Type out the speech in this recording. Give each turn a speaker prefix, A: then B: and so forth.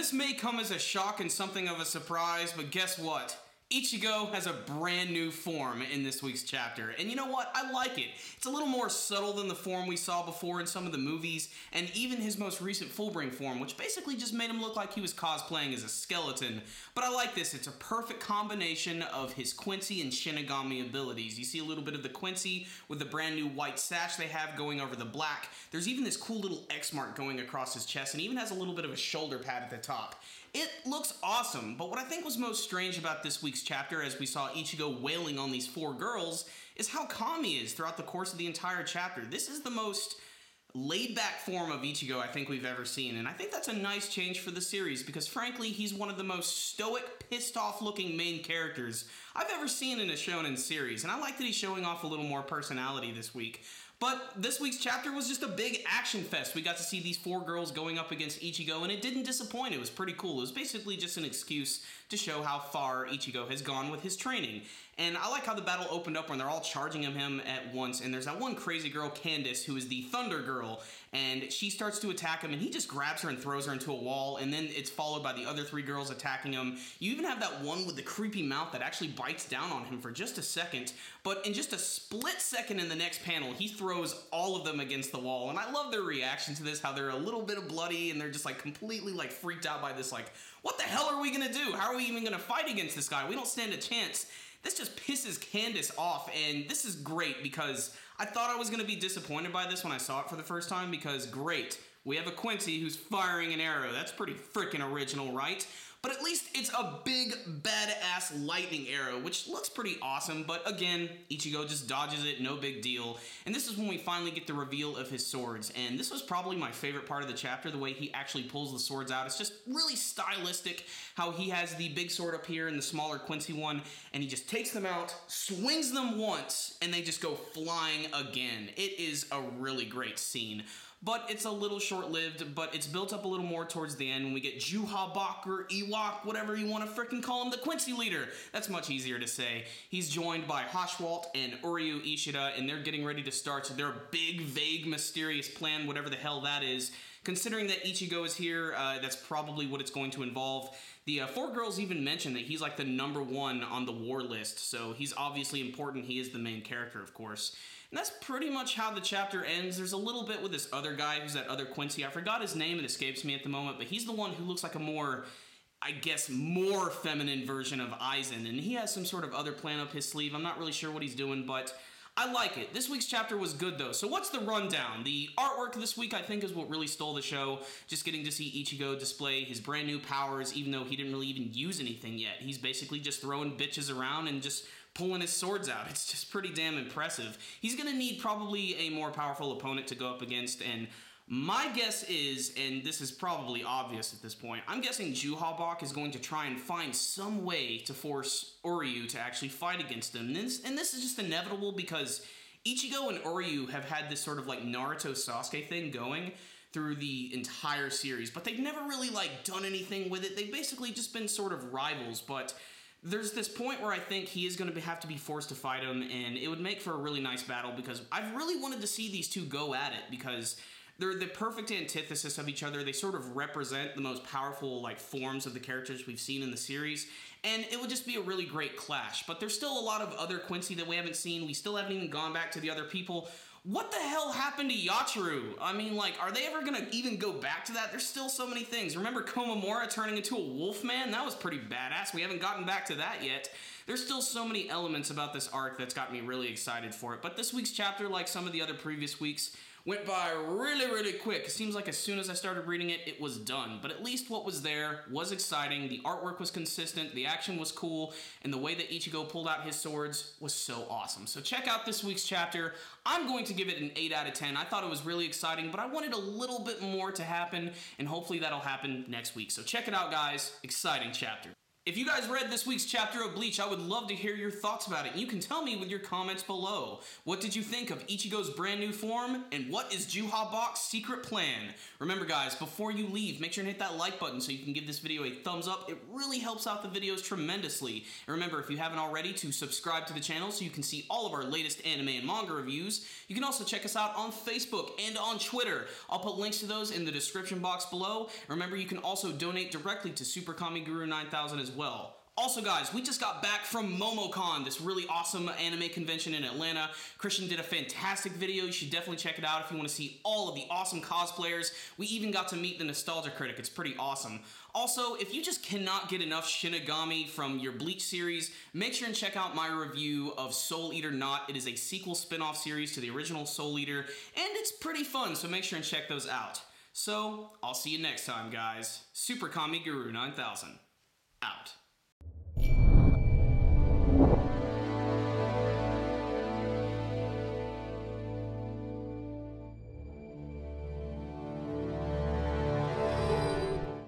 A: This may come as a shock and something of a surprise, but guess what? Ichigo has a brand new form in this week's chapter, and you know what? I like it. It's a little more subtle than the form we saw before in some of the movies, and even his most recent Fullbring form, which basically just made him look like he was cosplaying as a skeleton. But I like this. It's a perfect combination of his Quincy and Shinigami abilities. You see a little bit of the Quincy with the brand new white sash they have going over the black. There's even this cool little X mark going across his chest, and even has a little bit of a shoulder pad at the top. It looks awesome, but what I think was most strange about this week's chapter, as we saw Ichigo wailing on these four girls, is how calm he is throughout the course of the entire chapter. This is the most laid-back form of Ichigo I think we've ever seen, and I think that's a nice change for the series, because frankly, he's one of the most stoic, pissed-off-looking main characters I've ever seen in a shonen series, and I like that he's showing off a little more personality this week. But this week's chapter was just a big action fest. We got to see these four girls going up against Ichigo, and it didn't disappoint. It was pretty cool. It was basically just an excuse to show how far Ichigo has gone with his training. And I like how the battle opened up when they're all charging him at once, and there's that one crazy girl, Candace, who is the Thunder Girl, and she starts to attack him, and he just grabs her and throws her into a wall, and then it's followed by the other three girls attacking him. You even have that one with the creepy mouth that actually bites down on him for just a second, but in just a split second in the next panel, he throws all of them against the wall, and I love their reaction to this, how they're a little bit of bloody, and they're just like completely like freaked out by this, like, what the hell are we gonna do? How are we even gonna fight against this guy? We don't stand a chance. This just pisses Candace off, and this is great because I thought I was going to be disappointed by this when I saw it for the first time because, great, we have a Quincy who's firing an arrow. That's pretty freaking original, right? But at least it's a big, badass lightning arrow, which looks pretty awesome, but again, Ichigo just dodges it, no big deal. And this is when we finally get the reveal of his swords, and this was probably my favorite part of the chapter, the way he actually pulls the swords out. It's just really stylistic, how he has the big sword up here and the smaller Quincy one, and he just takes them out, swings them once, and they just go flying again. It is a really great scene. But it's a little short-lived, but it's built up a little more towards the end when we get Juhabak or Ewok, whatever you want to frickin' call him, the Quincy leader. That's much easier to say. He's joined by Hashwalt and Uryu Ishida, and they're getting ready to start their big, vague, mysterious plan, whatever the hell that is. Considering that Ichigo is here, that's probably what it's going to involve. The four girls even mention that he's like the #1 on the war list, so he's obviously important. He is the main character, of course. And that's pretty much how the chapter ends. There's a little bit with this other guy who's that other Quincy. I forgot his name, it escapes me at the moment, but he's the one who looks like a more, I guess, more feminine version of Aizen, and he has some sort of other plan up his sleeve. I'm not really sure what he's doing, but I like it. This week's chapter was good, though. So what's the rundown? The artwork this week, I think, is what really stole the show. Just getting to see Ichigo display his brand new powers, even though he didn't really even use anything yet. He's basically just throwing bitches around and just pulling his swords out. It's just pretty damn impressive. He's gonna need probably a more powerful opponent to go up against, and my guess is, and this is probably obvious at this point, I'm guessing Juhabak is going to try and find some way to force Uryu to actually fight against him. And this is just inevitable because Ichigo and Uryu have had this sort of like Naruto Sasuke thing going through the entire series, but they've never really like done anything with it. They've basically just been sort of rivals, but there's this point where I think he is going to have to be forced to fight him, and it would make for a really nice battle because I've really wanted to see these two go at it because they're the perfect antithesis of each other. They sort of represent the most powerful like forms of the characters we've seen in the series, and it would just be a really great clash. But there's still a lot of other Quincy that we haven't seen. We still haven't even gone back to the other people. What the hell happened to Yachiru? I mean, like, are they ever gonna even go back to that? There's still so many things. Remember Komamura turning into a wolf man? That was pretty badass. We haven't gotten back to that yet. There's still so many elements about this arc that's got me really excited for it. But this week's chapter, like some of the other previous weeks, went by really, really quick. It seems like as soon as I started reading it, it was done. But at least what was there was exciting. The artwork was consistent, the action was cool, and the way that Ichigo pulled out his swords was so awesome. So check out this week's chapter. I'm going to give it an 8 out of 10. I thought it was really exciting, but I wanted a little bit more to happen, and hopefully that'll happen next week. So check it out, guys. Exciting chapter. If you guys read this week's chapter of Bleach, I would love to hear your thoughts about it. You can tell me with your comments below. What did you think of Ichigo's brand new form? And what is Juha Bach's secret plan? Remember guys, before you leave, make sure and hit that like button so you can give this video a thumbs up. It really helps out the videos tremendously. And remember, if you haven't already, to subscribe to the channel so you can see all of our latest anime and manga reviews. You can also check us out on Facebook and on Twitter. I'll put links to those in the description box below. Remember, you can also donate directly to Super Kami Guru 9000 as well. Also guys, we just got back from MomoCon, this really awesome anime convention in Atlanta. Christian did a fantastic video. You should definitely check it out if you want to see all of the awesome cosplayers. We even got to meet the Nostalgia Critic. It's pretty awesome. Also, if you just cannot get enough Shinigami from your Bleach series, make sure and check out my review of Soul Eater Not. It is a sequel spin-off series to the original Soul Eater, and it's pretty fun, so make sure and check those out. So, I'll see you next time, guys. Super Kami Guru 9000, out.